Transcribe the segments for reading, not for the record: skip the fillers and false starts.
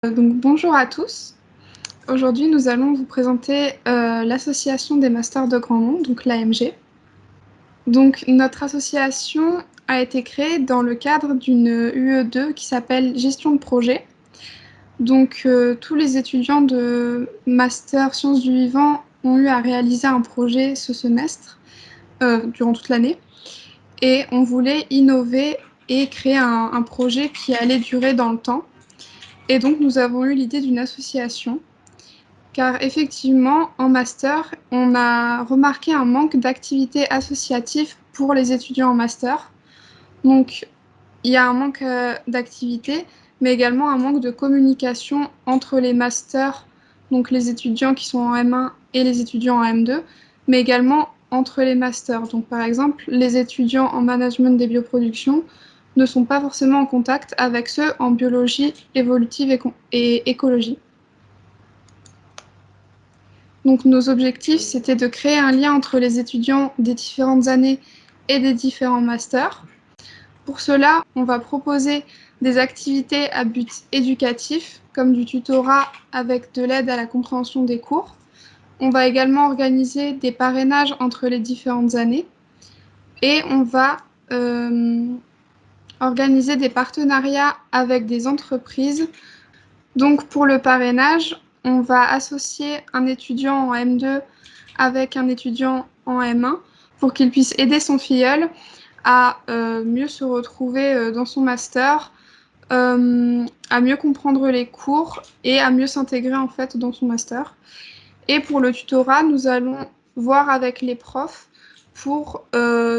Bonjour à tous. Aujourd'hui, nous allons vous présenter l'association des masters de Grand Mont, donc l'AMG. Donc, notre association a été créée dans le cadre d'une UE2 qui s'appelle Gestion de projet. Donc, tous les étudiants de master sciences du vivant ont eu à réaliser un projet ce semestre, durant toute l'année. Et on voulait innover et créer un projet qui allait durer dans le temps. Et donc, nous avons eu l'idée d'une association. Car effectivement, en master, on a remarqué un manque d'activités associatives pour les étudiants en master. Donc, il y a un manque d'activités, mais également un manque de communication entre les masters, donc les étudiants qui sont en M1 et les étudiants en M2, mais également entre les masters. Donc, par exemple, les étudiants en management des bioproductions ne sont pas forcément en contact avec ceux en biologie évolutive et écologie. Donc nos objectifs, c'était de créer un lien entre les étudiants des différentes années et des différents masters. Pour cela, on va proposer des activités à but éducatif, comme du tutorat avec de l'aide à la compréhension des cours. On va également organiser des parrainages entre les différentes années et on va organiser des partenariats avec des entreprises. Donc pour le parrainage, on va associer un étudiant en M2 avec un étudiant en M1 pour qu'il puisse aider son filleul à mieux se retrouver dans son master, à mieux comprendre les cours et à mieux s'intégrer en fait dans son master. Et pour le tutorat, nous allons voir avec les profs pour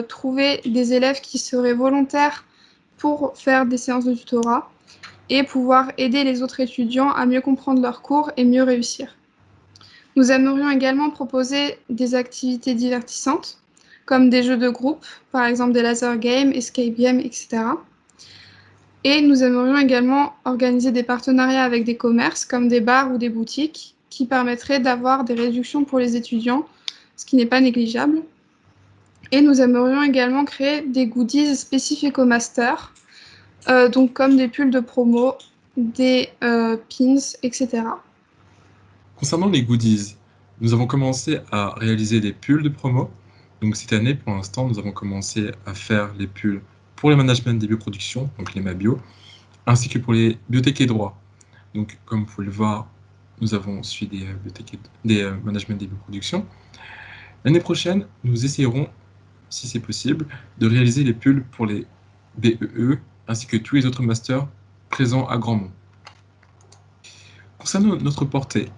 trouver des élèves qui seraient volontaires pour faire des séances de tutorat et pouvoir aider les autres étudiants à mieux comprendre leurs cours et mieux réussir. Nous aimerions également proposer des activités divertissantes, comme des jeux de groupe, par exemple des laser games, escape games, etc. Et nous aimerions également organiser des partenariats avec des commerces, comme des bars ou des boutiques, qui permettraient d'avoir des réductions pour les étudiants, ce qui n'est pas négligeable. Et nous aimerions également créer des goodies spécifiques au master, donc comme des pulls de promo, des pins, etc. Concernant les goodies, nous avons commencé à réaliser des pulls de promo. Donc cette année, pour l'instant, nous avons commencé à faire les pulls pour le management des bioproductions, donc les MABio, ainsi que pour les biotech et droits. Donc comme vous pouvez le voir, nous avons suivi des management des bioproductions. L'année prochaine, nous essayerons, si c'est possible, de réaliser les pulls pour les BEE, ainsi que tous les autres masters présents à Grandmont. Concernant notre portée,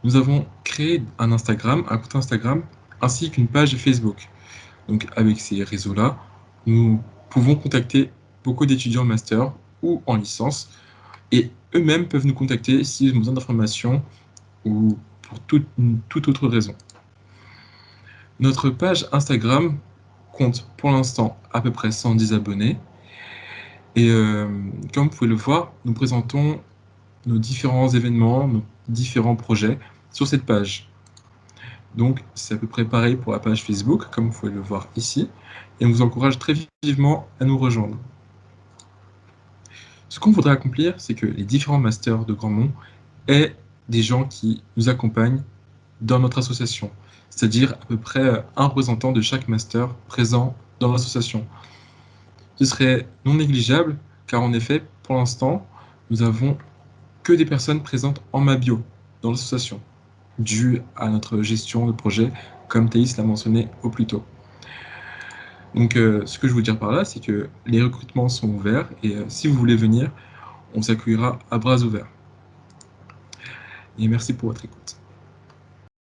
nous avons créé un compte Instagram, ainsi qu'une page Facebook. Donc avec ces réseaux-là, nous pouvons contacter beaucoup d'étudiants en master ou en licence, et eux-mêmes peuvent nous contacter s'ils ont besoin d'informations ou pour toute autre raison. Notre page Instagram compte pour l'instant à peu près 110 abonnés, et comme vous pouvez le voir, nous présentons nos différents événements, nos différents projets sur cette page. Donc c'est à peu près pareil pour la page Facebook, comme vous pouvez le voir ici, et on vous encourage très vivement à nous rejoindre. Ce qu'on voudrait accomplir, c'est que les différents masters de Grandmont aient des gens qui nous accompagnent dans notre association, c'est-à-dire à peu près un représentant de chaque master présent dans l'association. Ce serait non négligeable, car en effet, pour l'instant, nous avons que des personnes présentes en Mabio dans l'association, dû à notre gestion de projet, comme Thaïs l'a mentionné au plus tôt. Donc ce que je veux dire par là, c'est que les recrutements sont ouverts, et si vous voulez venir, on s'accueillera à bras ouverts. Et merci pour votre écoute.